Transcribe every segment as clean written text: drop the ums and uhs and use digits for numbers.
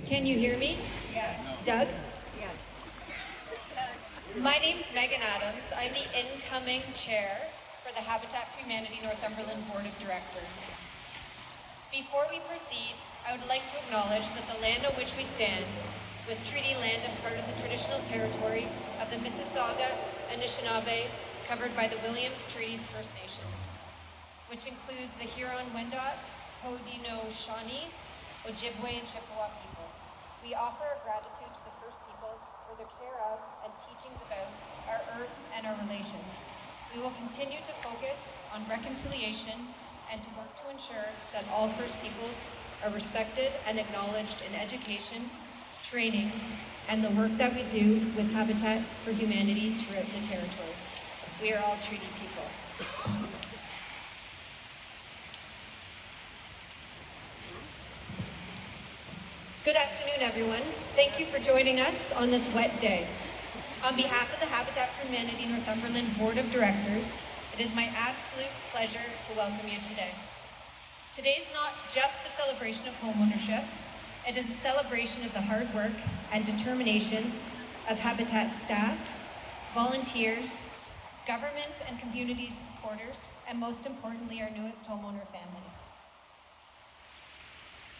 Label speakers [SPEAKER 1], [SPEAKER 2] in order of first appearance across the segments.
[SPEAKER 1] Can you hear me?
[SPEAKER 2] Yes.
[SPEAKER 1] Doug?
[SPEAKER 2] Yes.
[SPEAKER 1] My name's Megan Adams. I'm the incoming chair for the Habitat for Humanity Northumberland Board of Directors. Before we proceed, I would like to acknowledge that the land on which we stand was treaty land and part of the traditional territory of the Mississauga, Anishinaabe, covered by the Williams Treaties First Nations, which includes the Huron-Wendat, Haudenosaunee, Ojibwe, and Chippewa peoples. We offer our gratitude to the First Peoples for their care of and teachings about our earth and our relations. We will continue to focus on reconciliation and to work to ensure that all First Peoples are respected and acknowledged in education, training, and the work that we do with Habitat for Humanity throughout the territories. We are all treaty people. Good afternoon, everyone. Thank you for joining us on this wet day. On behalf of the Habitat for Humanity Northumberland Board of Directors, it is my absolute pleasure to welcome you today. Today is not just a celebration of homeownership, it is a celebration of the hard work and determination of Habitat staff, volunteers, government and community supporters, and most importantly, our newest homeowner families.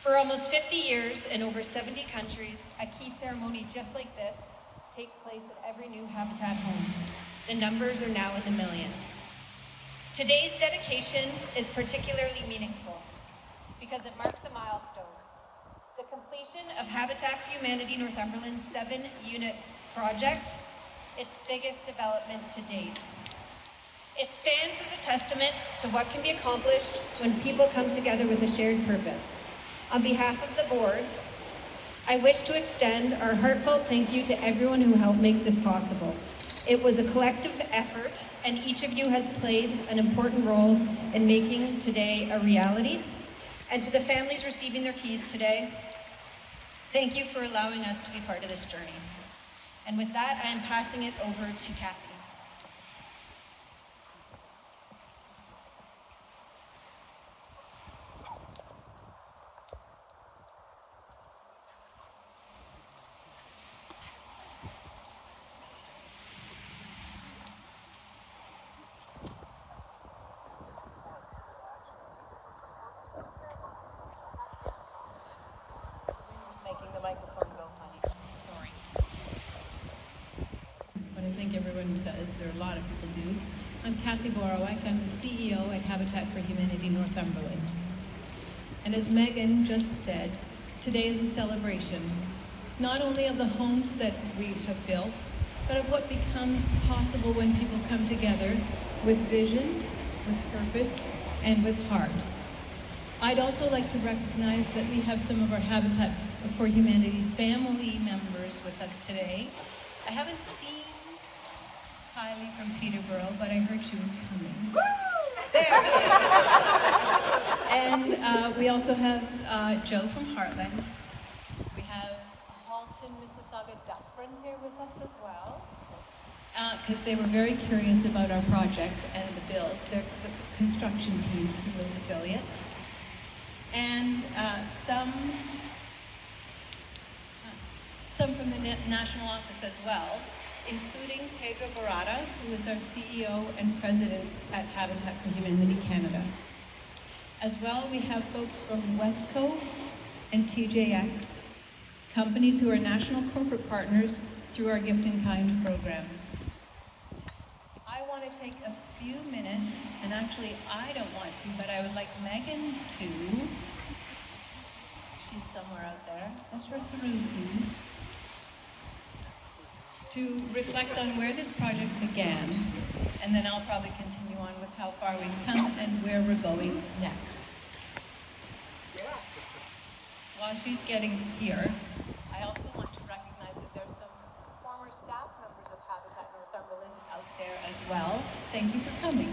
[SPEAKER 1] For almost 50 years in over 70 countries, a key ceremony just like this takes place at every new Habitat home. The numbers are now in the millions. Today's dedication is particularly meaningful because it marks a milestone. The completion of Habitat for Humanity Northumberland's 7-unit project, its biggest development to date. It stands as a testament to what can be accomplished when people come together with a shared purpose. On behalf of the board, I wish to extend our heartfelt thank you to everyone who helped make this possible. It was a collective effort, and each of you has played an important role in making today a reality. And to the families receiving their keys today, thank you for allowing us to be part of this journey. And with that, I am passing it over to Kathy.
[SPEAKER 3] Or a lot of people do. I'm Kathy Borowak. I'm the CEO at Habitat for Humanity Northumberland. And as Megan just said, today is a celebration, not only of the homes that we have built, but of what becomes possible when people come together with vision, with purpose, and with heart. I'd also like to recognize that we have some of our Habitat for Humanity family members with us today. I haven't seen Kylie from Peterborough, but I heard she was coming. Woo! There! And we also have Joe from Heartland. We have Halton, Mississauga Dufferin here with us as well, because they were very curious about our project and the build. They're the construction teams from those affiliates. And some from the national office as well, including Pedro Barata, who is our CEO and President at Habitat for Humanity Canada. As well, we have folks from Westco and TJX, companies who are national corporate partners through our Gift in Kind program. I want to take a few minutes, and actually I don't want to, but I would like Megan to, she's somewhere out there, that's her through, please, to reflect on where this project began, and then I'll probably continue on with how far we've come and where we're going next.
[SPEAKER 2] Yes.
[SPEAKER 3] While she's getting here, I also want to recognize that there's some former staff members of Habitat Northumberland out there as well. Thank you for coming.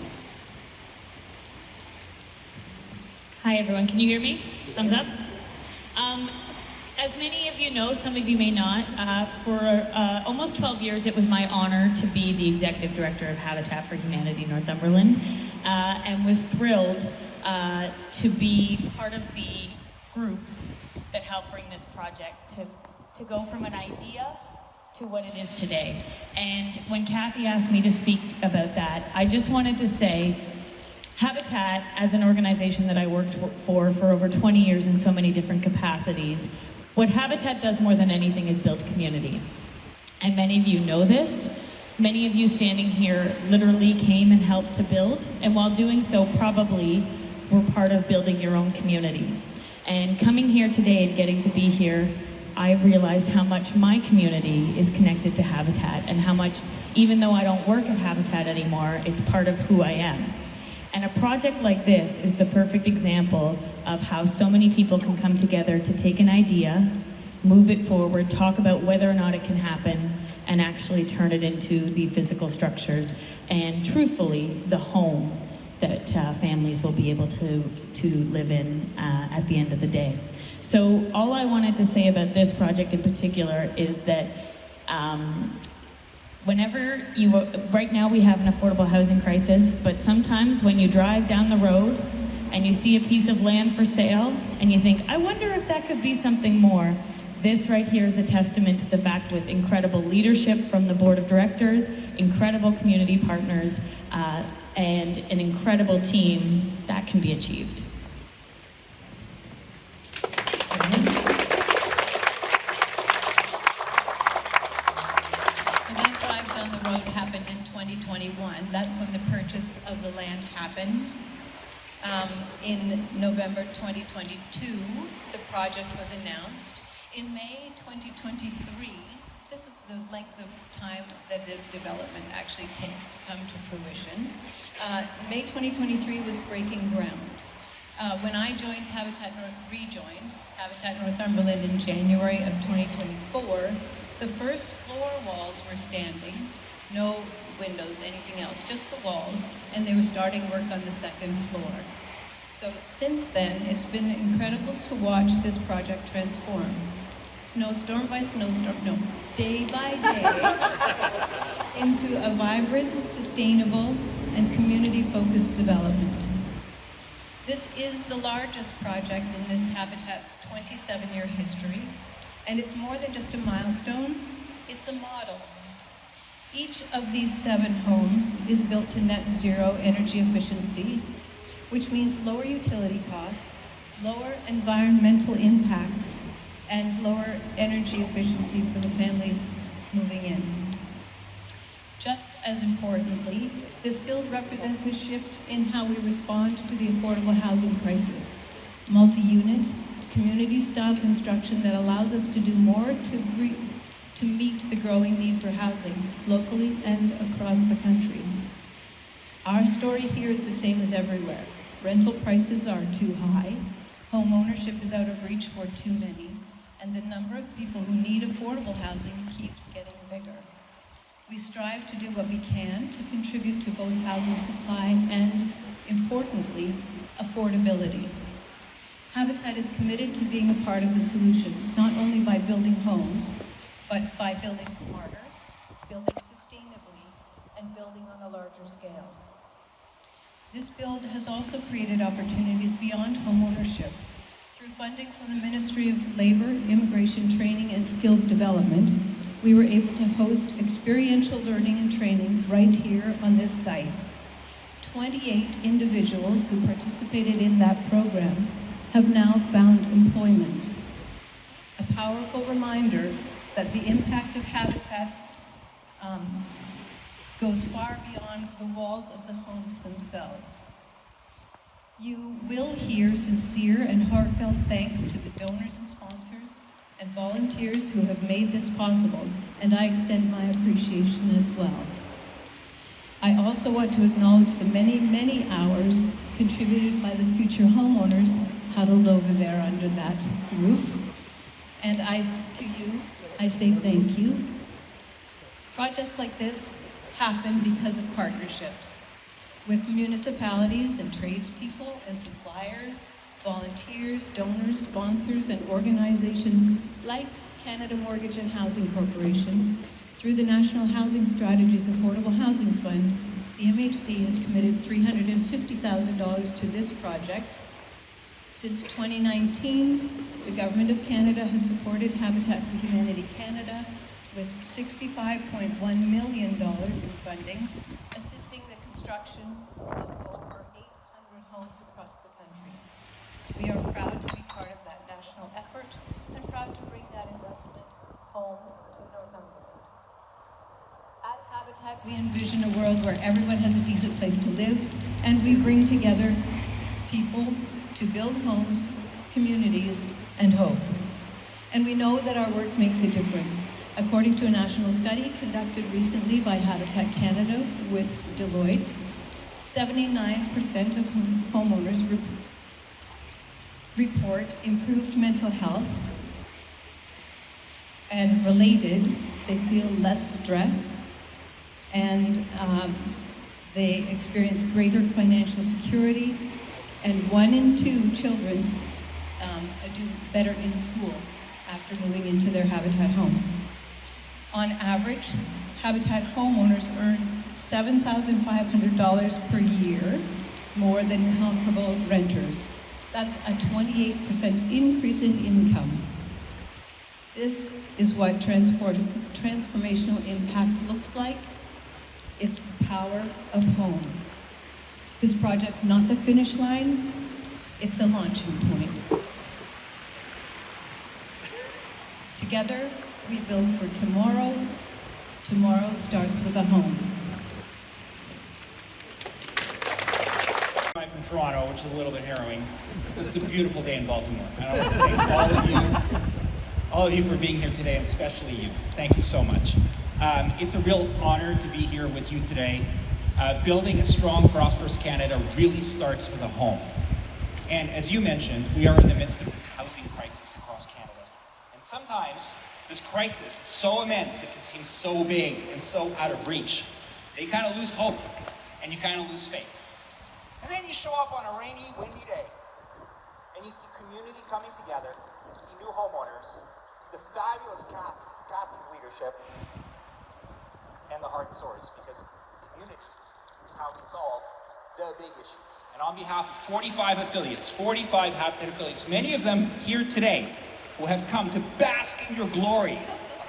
[SPEAKER 4] Hi everyone, can you hear me? Thumbs up? As many of you know, some of you may not, for almost 12 years it was my honor to be the Executive Director of Habitat for Humanity Northumberland, and was thrilled to be part of the group that helped bring this project to go from an idea to what it is today. And when Kathy asked me to speak about that, I just wanted to say, Habitat, as an organization that I worked for over 20 years in so many different capacities, what Habitat does more than anything is build community. And many of you know this. Many of you standing here literally came and helped to build, and while doing so, probably were part of building your own community. And coming here today and getting to be here, I realized how much my community is connected to Habitat, and how much, even though I don't work at Habitat anymore, it's part of who I am. And a project like this is the perfect example of how so many people can come together to take an idea, move it forward, talk about whether or not it can happen, and actually turn it into the physical structures and, truthfully, the home that families will be able to live in at the end of the day. So all I wanted to say about this project in particular is that right now we have an affordable housing crisis, but sometimes when you drive down the road and you see a piece of land for sale and you think, I wonder if that could be something more, this right here is a testament to the fact with incredible leadership from the board of directors, incredible community partners, and an incredible team, that can be achieved.
[SPEAKER 3] So that drive down the road happened in 2021. That's when the purchase of the land happened. In November 2022, the project was announced. In May 2023, this is the length of time that the development actually takes to come to fruition. May 2023 was breaking ground. When I rejoined Habitat Northumberland in January of 2024, the first floor walls were standing, no windows, anything else, just the walls, and they were starting work on the second floor. So since then, it's been incredible to watch this project transform. Snowstorm by snowstorm, no, day by day, into a vibrant, sustainable, and community-focused development. This is the largest project in this Habitat's 27-year history, and it's more than just a milestone, it's a model. Each of these 7 homes is built to net zero energy efficiency, which means lower utility costs, lower environmental impact, and lower energy efficiency for the families moving in. Just as importantly, this build represents a shift in how we respond to the affordable housing crisis. Multi-unit, community-style construction that allows us to do more to meet the growing need for housing, locally and across the country. Our story here is the same as everywhere. Rental prices are too high, home ownership is out of reach for too many, and the number of people who need affordable housing keeps getting bigger. We strive to do what we can to contribute to both housing supply and, importantly, affordability. Habitat is committed to being a part of the solution, not only by building homes, but by building smarter, building sustainably, and building on a larger scale. This build has also created opportunities beyond homeownership. Through funding from the Ministry of Labor, Immigration Training, and Skills Development, we were able to host experiential learning and training right here on this site. 28 individuals who participated in that program have now found employment. A powerful reminder that the impact of Habitat goes far beyond the walls of the homes themselves. You will hear sincere and heartfelt thanks to the donors and sponsors and volunteers who have made this possible, and I extend my appreciation as well. I also want to acknowledge the many, many hours contributed by the future homeowners huddled over there under that roof. And I say thank you. Projects like this happen because of partnerships with municipalities and tradespeople and suppliers, volunteers, donors, sponsors, and organizations like Canada Mortgage and Housing Corporation. Through the National Housing Strategies Affordable Housing Fund, CMHC has committed $350,000 to this project. Since 2019, the Government of Canada has supported Habitat for Humanity Canada with $65.1 million in funding, assisting the construction of over 800 homes across the country. We are proud to be part of that national effort and proud to bring that investment home to Northumberland. At Habitat, we envision a world where everyone has a decent place to live, and we bring together people to build homes, communities, and hope. And we know that our work makes a difference. According to a national study conducted recently by Habitat Canada with Deloitte, 79% of homeowners report improved mental health, and related, they feel less stress, and they experience greater financial security, and 1 in 2 children do better in school after moving into their Habitat home. On average, Habitat homeowners earn $7,500 per year more than comparable renters. That's a 28% increase in income. This is what transformational impact looks like. It's the power of home. This project's not the finish line, it's a launching point. Together, we build for tomorrow. Tomorrow starts with a home.
[SPEAKER 5] I'm from Toronto, which is a little bit harrowing. This is a beautiful day in Baltimore. And I want to thank all of you for being here today, and especially you. Thank you so much. It's a real honor to be here with you today. Building a strong, prosperous Canada really starts with a home. And as you mentioned, we are in the midst of this housing crisis across Canada. And sometimes this crisis is so immense, it can seem so big and so out of reach, that you kind of lose hope and you kind of lose faith.
[SPEAKER 2] And then you show up on a rainy, windy day, and you see community coming together, you see new homeowners, you see the fabulous Kathy's leadership, and the heart soars, because community is how we solve the big issues.
[SPEAKER 5] And on behalf of 45 affiliates, 45 Habitat affiliates, many of them here today, who have come to bask in your glory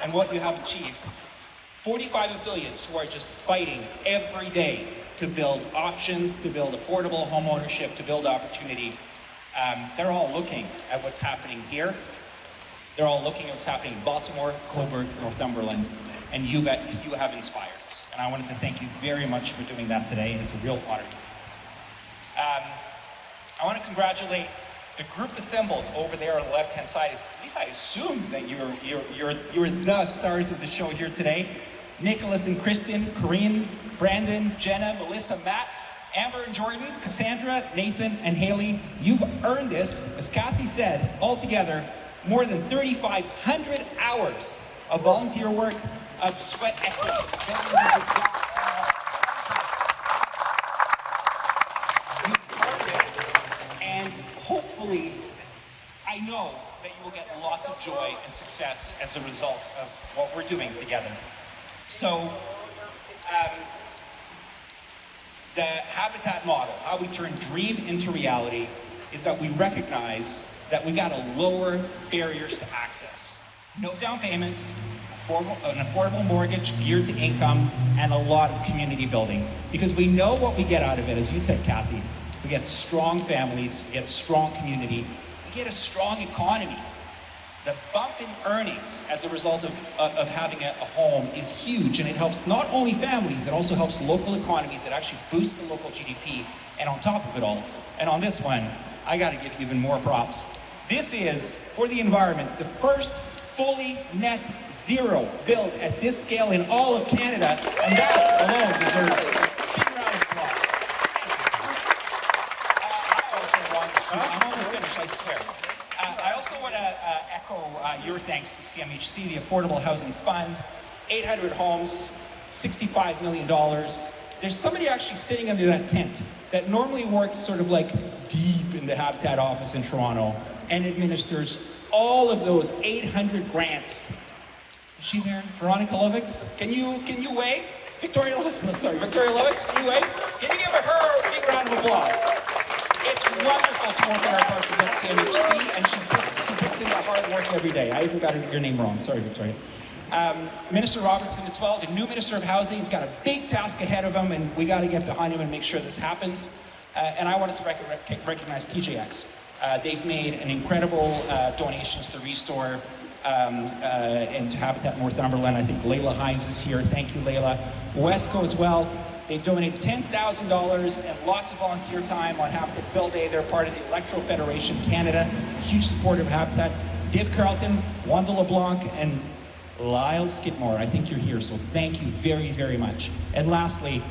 [SPEAKER 5] and what you have achieved, 45 affiliates who are just fighting every day to build options, to build affordable home ownership, to build opportunity. They're all looking at what's happening here. They're all looking at what's happening in Baltimore, Cobourg, Northumberland, and you have inspired us. And I wanted to thank you very much for doing that today, and it's a real honor. I want to congratulate the group assembled over there on the left-hand side. At least I assume that you're the stars of the show here today. Nicholas and Kristen, Corinne, Brandon, Jenna, Melissa, Matt, Amber and Jordan, Cassandra, Nathan, and Haley. You've earned this, as Kathy said, altogether, more than 3,500 hours of volunteer work, of sweat equity. You've earned it, and hopefully, I know that you will get lots of joy and success as a result of what we're doing together. So, the Habitat model, how we turn dream into reality, is that we recognize that we gotta lower barriers to access. No down payments, an affordable mortgage geared to income, and a lot of community building. Because we know what we get out of it, as you said, Kathy. We get strong families, we get strong community, we get a strong economy. The bump in earnings as a result of having a home is huge, and it helps not only families, it also helps local economies. It actually boosts the local GDP. And on top of it all, and on this one, I gotta give even more props. This is, for the environment, the first fully net zero build at this scale in all of Canada, and that alone deserves a big round of applause. I'm almost finished, I swear. I also want to echo your thanks to CMHC, the Affordable Housing Fund, 800 homes, $65 million. There's somebody actually sitting under that tent that normally works sort of like deep in the Habitat office in Toronto and administers all of those 800 grants. Is she there? Veronica Lovix? Can you wave? Victoria Lovix, can you wave? Can you give her a big round of applause? It's wonderful to work with our partners at CMHC, and she puts in the hard work every day. I even got your name wrong. Sorry, Victoria. Minister Robertson as well, the new Minister of Housing, has got a big task ahead of him, and we got to get behind him and make sure this happens. And I wanted to recognize TJX. They've made an incredible donations to Restore and to Habitat Northumberland. I think Layla Hines is here. Thank you, Layla. Wesco as well. They've donated $10,000 and lots of volunteer time on Habitat Build Day. They're part of the Electoral Federation Canada, huge supporter of Habitat. Dave Carlton, Wanda LeBlanc, and Lyle Skidmore. I think you're here, so thank you very, very much. And lastly,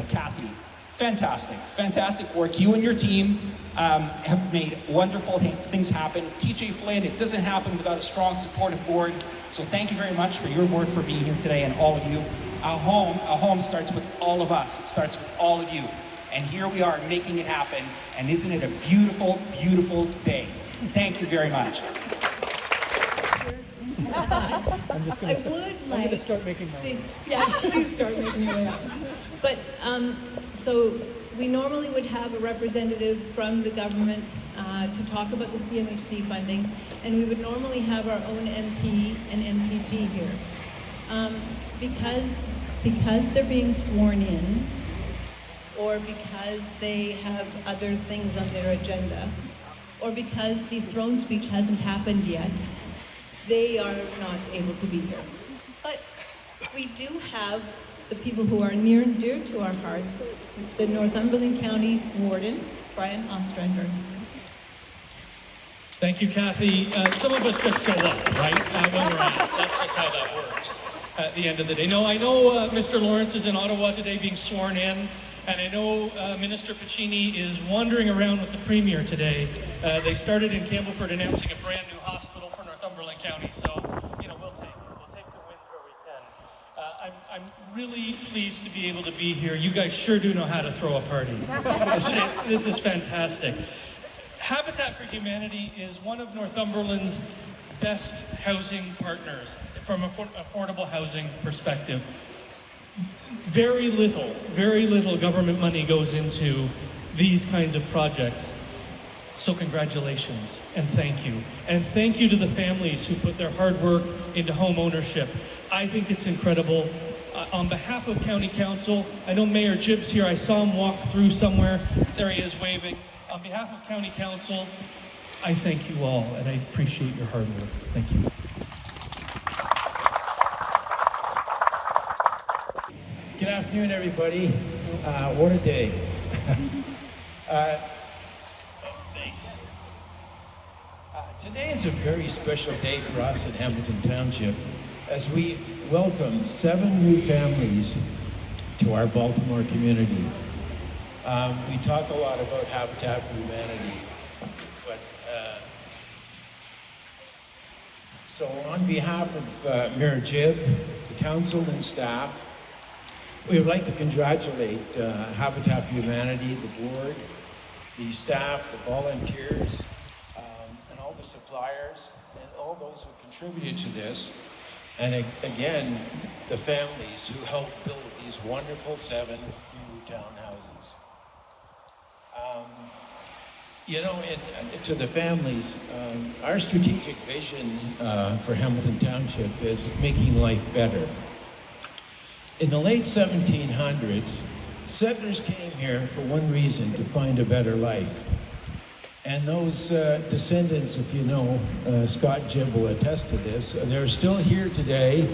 [SPEAKER 5] Kathy, fantastic work. You and your team have made wonderful things happen. TJ Flynn, it doesn't happen without a strong, supportive board. So thank you very much for your board for being here today, and all of you. A home starts with all of us. It starts with all of you. And here we are making it happen. And isn't it a beautiful, beautiful day? Thank you very much.
[SPEAKER 3] I would like. I'm going to start making my way. Yes, you start making your way up. But so we normally would have a representative from the government to talk about the CMHC funding, and we would normally have our own MP and MPP here. Because they're being sworn in, or because they have other things on their agenda, or because the throne speech hasn't happened yet, they are not able to be here. But we do have the people who are near and dear to our hearts, the Northumberland County Warden, Brian Ostrander.
[SPEAKER 6] Thank you, Kathy. Some of us just show up, right? When we're asked. That's just how that works at the end of the day. No, I know Mr. Lawrence is in Ottawa today being sworn in, and I know Minister Piccini is wandering around with the Premier today. They started in Campbellford announcing a brand new hospital for Northumberland County, so, we'll take the wins where we can. I'm really pleased to be able to be here. You guys sure do know how to throw a party. This is fantastic. Habitat for Humanity is one of Northumberland's best housing partners from an affordable housing perspective. Very little government money goes into these kinds of projects. So congratulations and thank you. And thank you to the families who put their hard work into home ownership. I think it's incredible. On behalf of County Council, I know Mayor Gibbs here, I saw him walk through somewhere. There he is waving. On behalf of County Council, I thank you all and I appreciate your hard work. Thank you.
[SPEAKER 7] Good afternoon, everybody. What a day. Thanks. Today is a very special day for us in Hamilton Township as we welcome 7 new families to our Baltimore community. We talk a lot about Habitat for Humanity, but so on behalf of Mayor Jibb, the council and staff, we would like to congratulate Habitat for Humanity, the board, the staff, the volunteers, and all the suppliers, and all those who contributed to this. And again, the families who helped build these wonderful 7 new townhouses. And to the families, our strategic vision for Hamilton Township is making life better. In the late 1700s, settlers came here for one reason, to find a better life. And those descendants, if you know, Scott Jibb will attest to this, they're still here today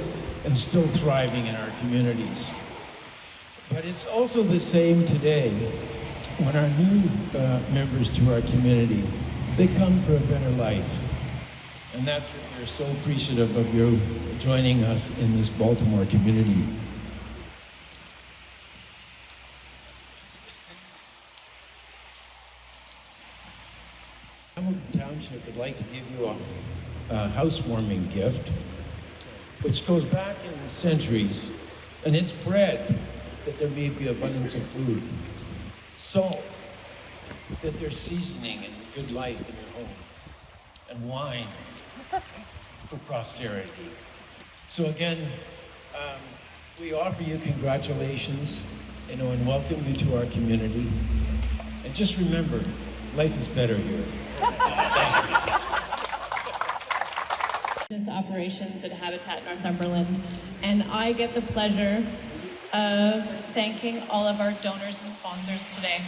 [SPEAKER 7] and still thriving in our communities. But it's also the same today when our new members to our community, they come for a better life. And that's what we're so appreciative of you joining us in this Baltimore community. Hamilton Township would like to give you a housewarming gift, which goes back in the centuries, and it's bread, that there may be abundance of food, salt, that there's seasoning and good life in your home, and wine for posterity. So again, we offer you congratulations, and welcome you to our community. And just remember, Life is better here.
[SPEAKER 3] Business operations at Habitat Northumberland, and I get the pleasure of thanking all of our donors and sponsors today.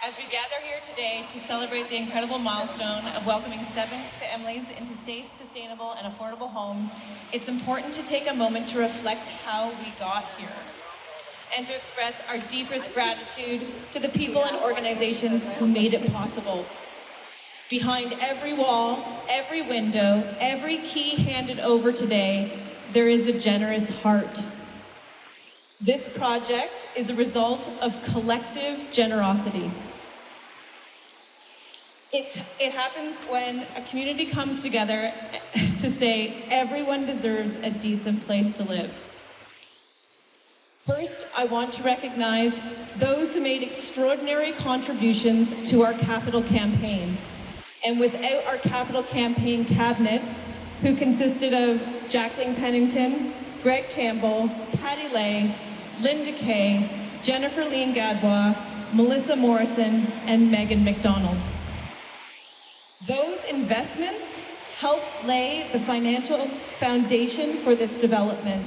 [SPEAKER 3] As we gather here today to celebrate the incredible milestone of welcoming 7 families into safe, sustainable, and affordable homes, it's important to take a moment to reflect how we got here and to express our deepest gratitude to the people and organizations who made it possible. Behind every wall, every window, every key handed over today, there is a generous heart. This project is a result of collective generosity. It happens when a community comes together to say everyone deserves a decent place to live. First, I want to recognize those who made extraordinary contributions to our capital campaign. And without our capital campaign cabinet, who consisted of Jacqueline Pennington, Greg Campbell, Patty Lay, Linda Kay, Jennifer Lean Gadbois, Melissa Morrison, and Megan McDonald. Those investments helped lay the financial foundation for this development.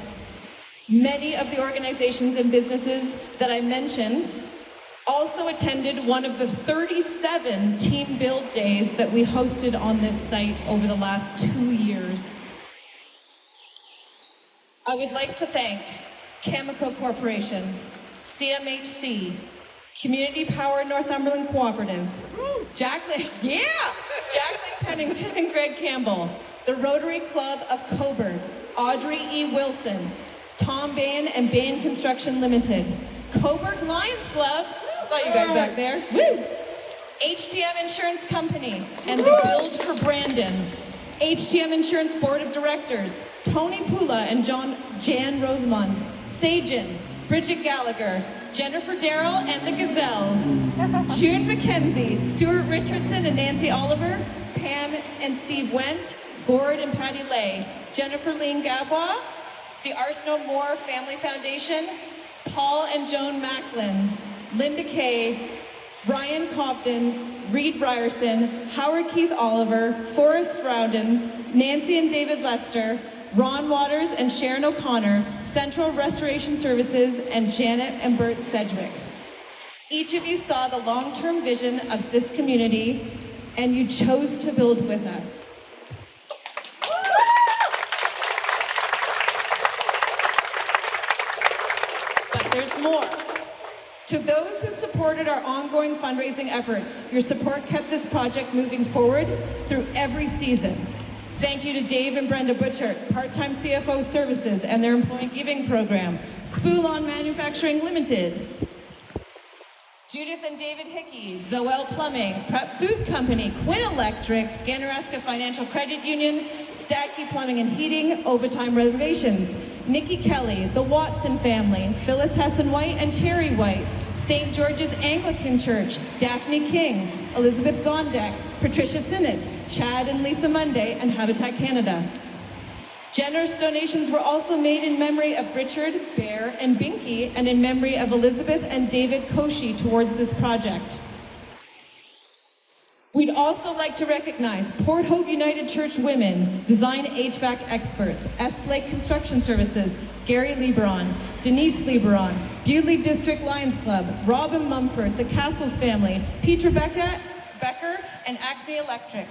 [SPEAKER 3] Many of the organizations and businesses that I mentioned also attended one of the 37 team build days that we hosted on this site over the last 2 years. I would like to thank Cameco Corporation, CMHC, Community Power Northumberland Cooperative, Jacqueline Pennington and Greg Campbell, the Rotary Club of Coburg, Audrey E. Wilson, Tom Bain and Bain Construction Limited, Coburg Lions Club, saw you guys back there, woo! HTM Insurance Company and the Build for Brandon, HTM Insurance Board of Directors, Tony Pula and Jan Rosamond, Sajin, Bridget Gallagher, Jennifer Darrell and the Gazelles, June McKenzie, Stuart Richardson and Nancy Oliver, Pam and Steve Wendt, Gord and Patty Lay, Jennifer Lean Gadbois, the Arsenault Moore Family Foundation, Paul and Joan Macklin, Linda Kay, Brian Compton, Reed Ryerson, Howard Keith Oliver, Forrest Rowden, Nancy and David Lester, Ron Waters and Sharon O'Connor, Central Restoration Services, and Janet and Bert Sedgwick. Each of you saw the long-term vision of this community, and you chose to build with us. But there's more. To those who supported our ongoing fundraising efforts, your support kept this project moving forward through every season. Thank you to Dave and Brenda Butchert, Part-Time CFO Services and their Employee Giving Program, Spoolon Manufacturing Limited, Judith and David Hickey, Zoel Plumbing, Prep Food Company, Quinn Electric, Ganaraska Financial Credit Union, Stadke Plumbing and Heating, Overtime Reservations, Nikki Kelly, the Watson family, Phyllis Hessen White and Terry White, St. George's Anglican Church, Daphne King, Elizabeth Gondek, Patricia Sinnott, Chad and Lisa Monday, and Habitat Canada. Generous donations were also made in memory of Richard, Bear, and Binky, and in memory of Elizabeth and David Koshi towards this project. We'd also like to recognize Port Hope United Church Women, Design HVAC Experts, F. Blake Construction Services, Gary Lieberon, Denise Lieberon, Bewley District Lions Club, Robin Mumford, the Castles family, Peter Becker, and Acme Electric,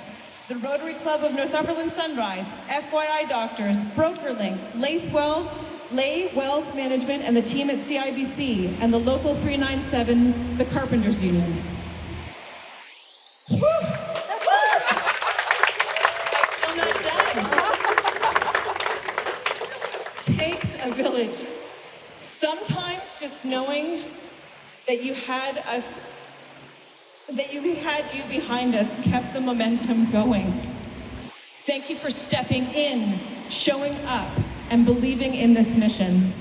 [SPEAKER 3] the Rotary Club of Northumberland Sunrise, FYI Doctors, Brokerlink, Lay Wealth Management, and the team at CIBC, and the Local 397, the Carpenters Union. Whew. I'm not done. Takes a village. Sometimes just knowing that you had you behind us kept the momentum going. Thank you for stepping in, showing up, and believing in this mission.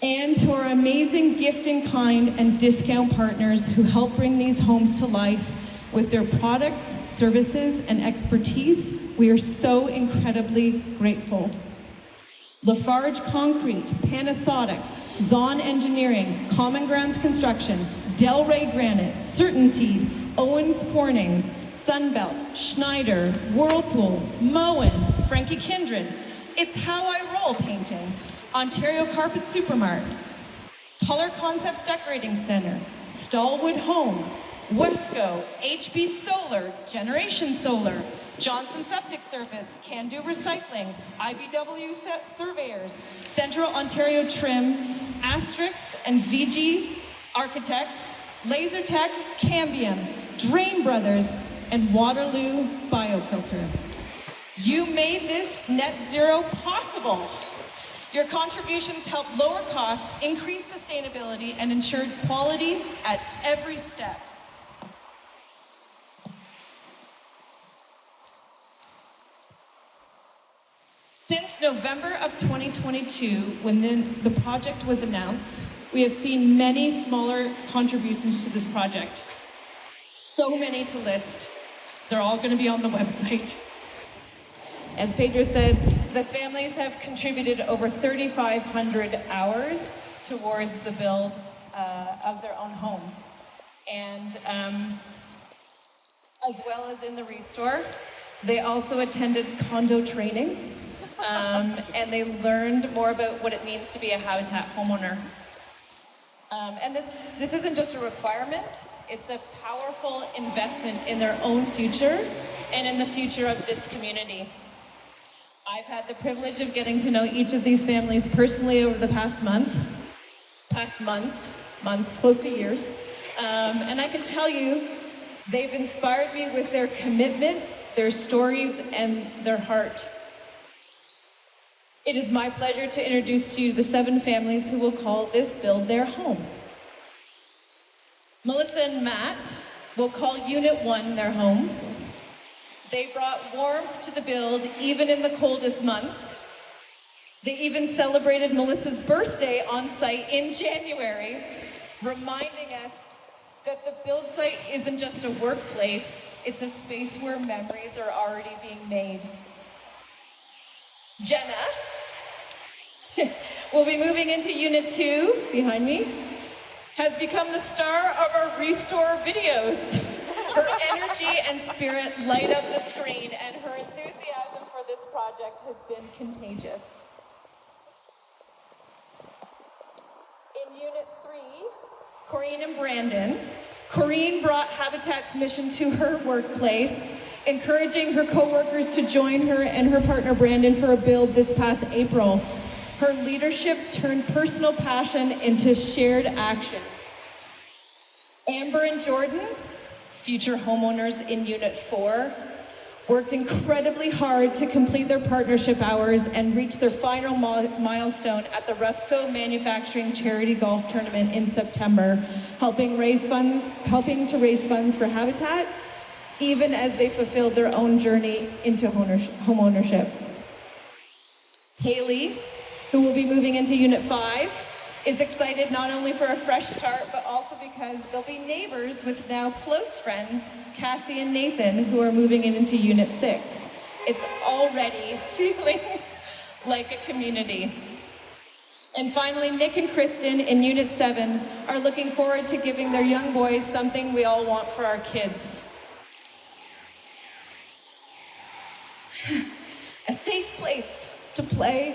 [SPEAKER 3] And to our amazing gift in kind and discount partners who help bring these homes to life with their products, services, and expertise, we are so incredibly grateful. Lafarge Concrete, Panasonic, Zahn Engineering, Common Grounds Construction,
[SPEAKER 4] Delray Granite, Certainty, Owens Corning, Sunbelt, Schneider, Whirlpool, Moen, Frankie Kindred, It's How I Roll Painting, Ontario Carpet Supermart, Color Concepts Decorating Center, Stallwood Homes, Wesco, HB Solar, Generation Solar, Johnson Septic Service, Can Do Recycling, IBW Surveyors, Central Ontario Trim, Asterix and VG Architects, LaserTech, Cambium, Drain Brothers, and Waterloo Biofilter. You made this net zero possible. Your contributions help lower costs, increase sustainability, and ensure quality at every step. Since November of 2022, when the project was announced, we have seen many smaller contributions to this project. So many to list. They're all going to be on the website. As Pedro said, the families have contributed over 3,500 hours towards the build of their own homes. And as well as in the Restore, they also attended condo training. And they learned more about what it means to be a Habitat homeowner. And this isn't just a requirement, it's a powerful investment in their own future and in the future of this community. I've had the privilege of getting to know each of these families personally over the past months, close to years. And I can tell you, they've inspired me with their commitment, their stories, and their heart. It is my pleasure to introduce to you the 7 families who will call this build their home. Melissa and Matt will call Unit 1 their home. They brought warmth to the build even in the coldest months. They even celebrated Melissa's birthday on site in January, reminding us that the build site isn't just a workplace, it's a space where memories are already being made. Jenna will be moving into Unit 2, behind me, has become the star of our Restore videos. Her energy and spirit light up the screen, and her enthusiasm for this project has been contagious. In Unit 3, Corrine and Brandon, Corrine brought Habitat's mission to her workplace, encouraging her co-workers to join her and her partner Brandon for a build this past April. Her leadership turned personal passion into shared action. Amber and Jordan, future homeowners in Unit 4, worked incredibly hard to complete their partnership hours and reach their final milestone at the Rusco Manufacturing Charity Golf Tournament in September, helping to raise funds for Habitat, even as they fulfilled their own journey into homeownership. Haley, who will be moving into Unit 5, is excited not only for a fresh start, but also because they'll be neighbors with now close friends, Cassie and Nathan, who are moving into Unit 6. It's already feeling like a community. And finally, Nick and Kristen in Unit 7 are looking forward to giving their young boys something we all want for our kids. A safe place to play,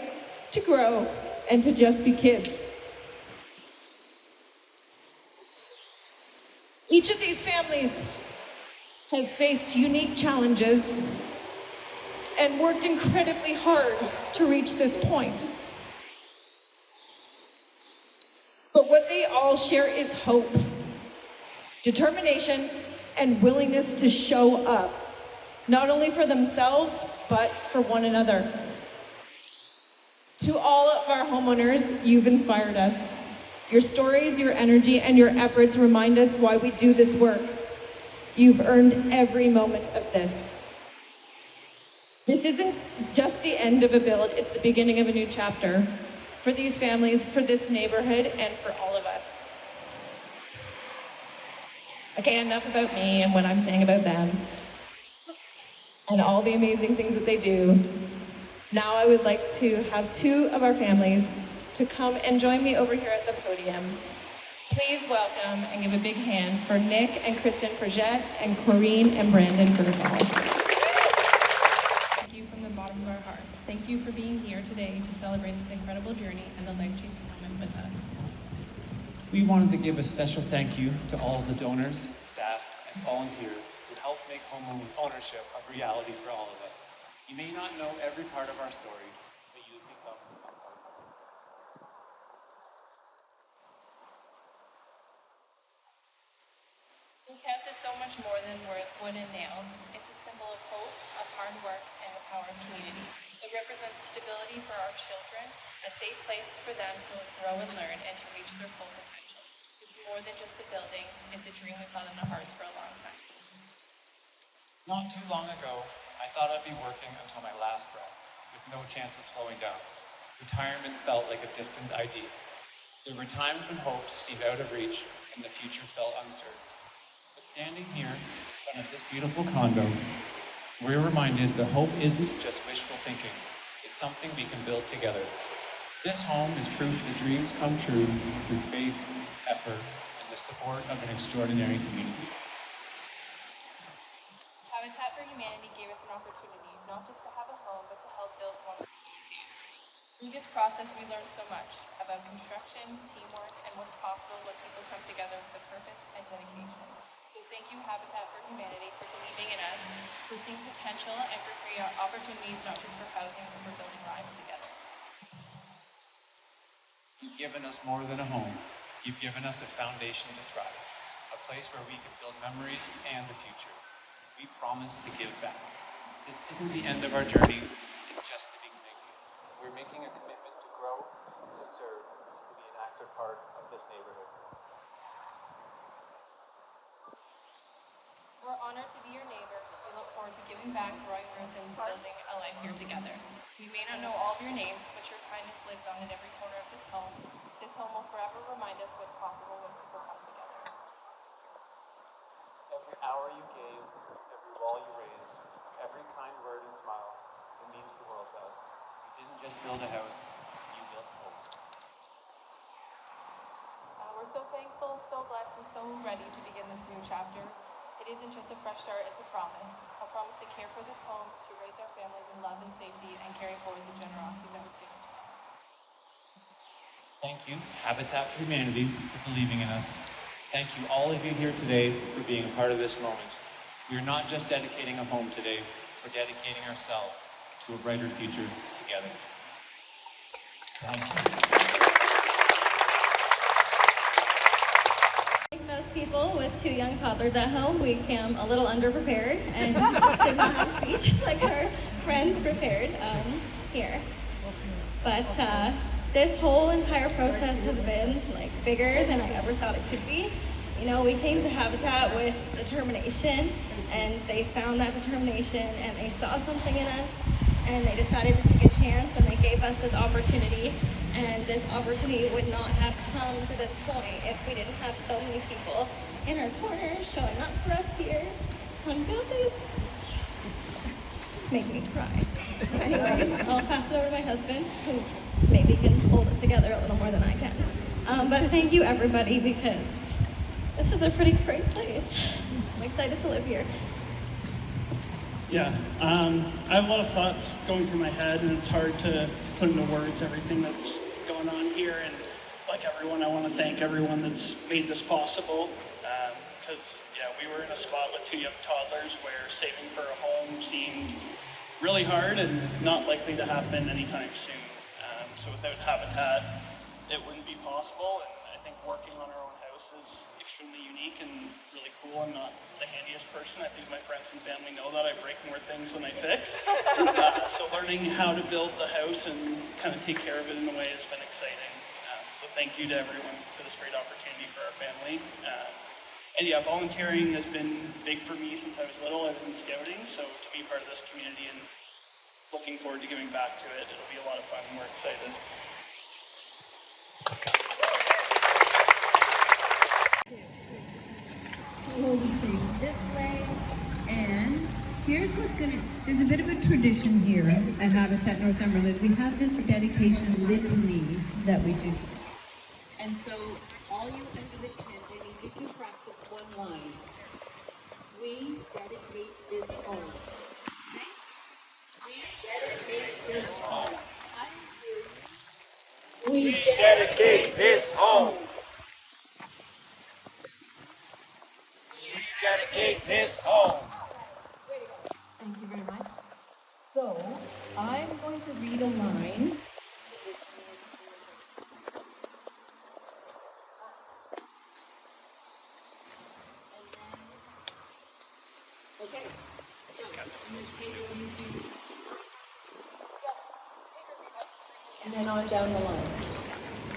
[SPEAKER 4] to grow, and to just be kids. Each of these families has faced unique challenges and worked incredibly hard to reach this point. But what they all share is hope, determination, and willingness to show up, not only for themselves, but for one another. To all of our homeowners, you've inspired us. Your stories, your energy, and your efforts remind us why we do this work. You've earned every moment of this. This isn't just the end of a build, it's the beginning of a new chapter for these families, for this neighborhood, and for all of us. Okay, enough about me and what I'm saying about them and all the amazing things that they do. Now I would like to have 2 of our families to come and join me over here at the podium.
[SPEAKER 3] Please welcome and give a big hand for Nick and Kristen Frigette and Corrine and Brandon Bergall. Thank you from the bottom of our hearts. Thank you for being here today to celebrate this incredible journey and the life-changing moment with us.
[SPEAKER 8] We wanted to give a special thank you to all of the donors, staff, and volunteers who helped make home ownership a reality for all of us. You may not know every part of our story, but you've become a part of it.
[SPEAKER 3] This house is so much more than wood and nails. It's a symbol of hope, of hard work, and the power of community. It represents stability for our children, a safe place for them to grow and learn and to reach their full potential. It's more than just a building, it's a dream we've had in our hearts for a long time.
[SPEAKER 8] Not too long ago, I thought I'd be working until my last breath, with no chance of slowing down. Retirement felt like a distant idea. There were times when hope seemed out of reach and the future felt uncertain. But standing here in front of this beautiful condo, we're reminded that hope isn't just wishful thinking. It's something we can build together. This home is proof that dreams come true through faith, effort, and the support of an extraordinary community.
[SPEAKER 3] Habitat for Humanity gave us an opportunity not just to have a home, but to help build one of our communities. Through this process, we learned so much about construction, teamwork, and what's possible when people come together with a purpose and dedication. So thank you, Habitat for Humanity, for believing in us, for seeing potential, and for creating opportunities not just for housing, but for building lives together.
[SPEAKER 8] You've given us more than a home. You've given us a foundation to thrive, a place where we can build memories and a future. We promise to give back. This isn't the end of our journey, it's just the beginning. We're making a commitment to grow, to serve, to be an active part of this neighborhood.
[SPEAKER 3] We're honored to be your neighbors. We look forward to giving back, growing roots, and building a life here together. We may not know all of your names, but your kindness lives on in every corner of this home. This home will forever remind us what's possible when people come together.
[SPEAKER 8] Every hour you gave, every wall you raised, every kind word and smile, it means the world to us. You didn't just build a house, you built hope.
[SPEAKER 3] We're so thankful, so blessed, and so ready to begin this new chapter. It isn't just a fresh start, it's a promise to care for this home, to raise our families in love and safety, and carry forward the generosity that was given to us.
[SPEAKER 8] Thank you, Habitat for Humanity, for believing in us. Thank you, all of you here today, for being a part of this moment. We are not just dedicating a home today, we're dedicating ourselves to a brighter future together. Thank you.
[SPEAKER 9] Like most people with 2 young toddlers at home, we came a little underprepared and did not have a speech like our friends prepared here. But this whole entire process has been bigger than I ever thought it could be. You know, we came to Habitat with determination, and they found that determination, and they saw something in us, and they decided to take a chance, and they gave us this opportunity. And this opportunity would not have come to this point if we didn't have so many people in our corners showing up for us here on buildings. Make me cry. Anyways, I'll pass it over to my husband, who maybe can hold it together a little more than I can. But thank you, everybody, because this is a pretty great place. I'm excited to live here.
[SPEAKER 10] Yeah, I have a lot of thoughts going through my head, and it's hard to put into words everything that's going on here. And like everyone, I want to thank everyone that's made this possible, because we were in a spot with 2 young toddlers where saving for a home seemed really hard and not likely to happen anytime soon. So without Habitat, it wouldn't be possible, and I think working on our own house is extremely unique and really cool. I'm not the handiest person. I think my friends and family know that. I break more things than I fix. So learning how to build the house and kind of take care of it in a way has been exciting. So thank you to everyone for this great opportunity for our family. And volunteering has been big for me since I was little. I was in scouting, so to be part of this community and looking forward to giving back to it. It'll be a lot of fun, and we're excited.
[SPEAKER 11] Hold the space this way, and here's what's there's a bit of a tradition here at Habitat Northumberland. We have this dedication litany that we do. And so all all you under the tent, I need you to practice one line. We dedicate this home. Okay? We dedicate this home. I don't hear you. We dedicate this home.
[SPEAKER 2] We dedicate this home.
[SPEAKER 3] Thank you very much. So, I'm going to read a line. Okay. So, Ms. Peter, you do. And then on down the line.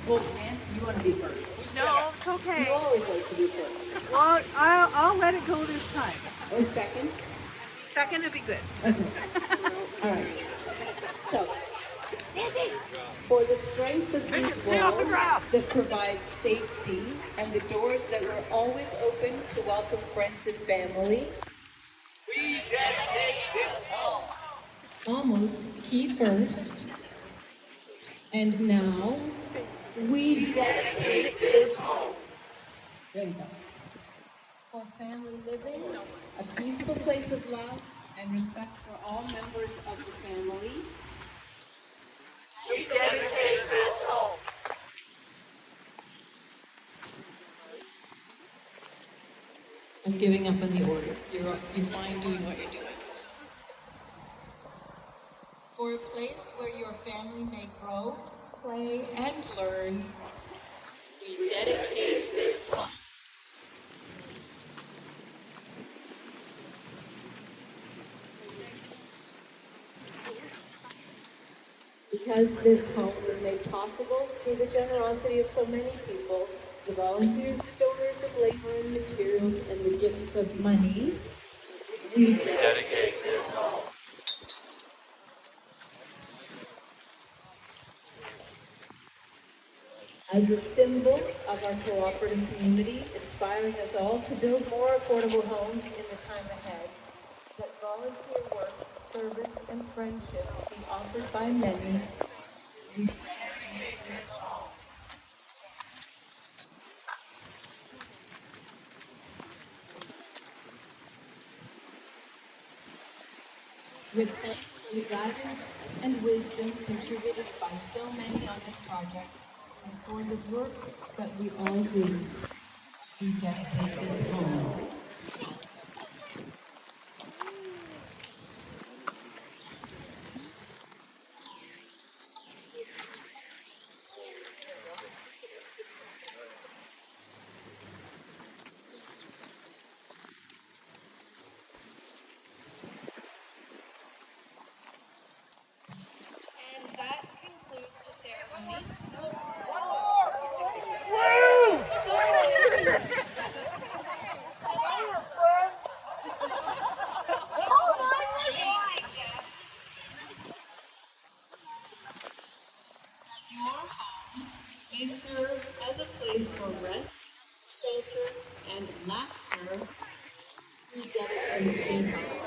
[SPEAKER 3] Well, Nancy, you want to be first.
[SPEAKER 12] No, it's okay.
[SPEAKER 3] You always like to be first.
[SPEAKER 12] Well, I'll let it go this time.
[SPEAKER 3] Or second.
[SPEAKER 12] Second would be good.
[SPEAKER 3] Okay. All right. So, for the strength of these walls that provide safety and the doors that were always open to welcome friends and family.
[SPEAKER 2] We dedicate this home.
[SPEAKER 3] Almost key first. And now, we dedicate this home. There you go. For family living, a peaceful place of love and respect for all members of the family.
[SPEAKER 2] We dedicate this home.
[SPEAKER 3] I'm giving up on the order. You're fine doing what you're doing. For a place where your family may grow, play, and learn, we dedicate this home. Because this home was made possible through the generosity of so many people, the volunteers, the donors of labor and materials, and the gifts of money, we dedicate this home. As a symbol of our cooperative community, inspiring us all to build more affordable homes in the time ahead, that volunteer work, service, and friendship be offered by many, we dedicate this home. With thanks for the guidance and wisdom contributed by so many on this project, and for the work that we all do, we dedicate this home.
[SPEAKER 1] And that concludes the ceremony.
[SPEAKER 3] Your home may serve as a place for rest, shelter, and laughter. We dedicate this home.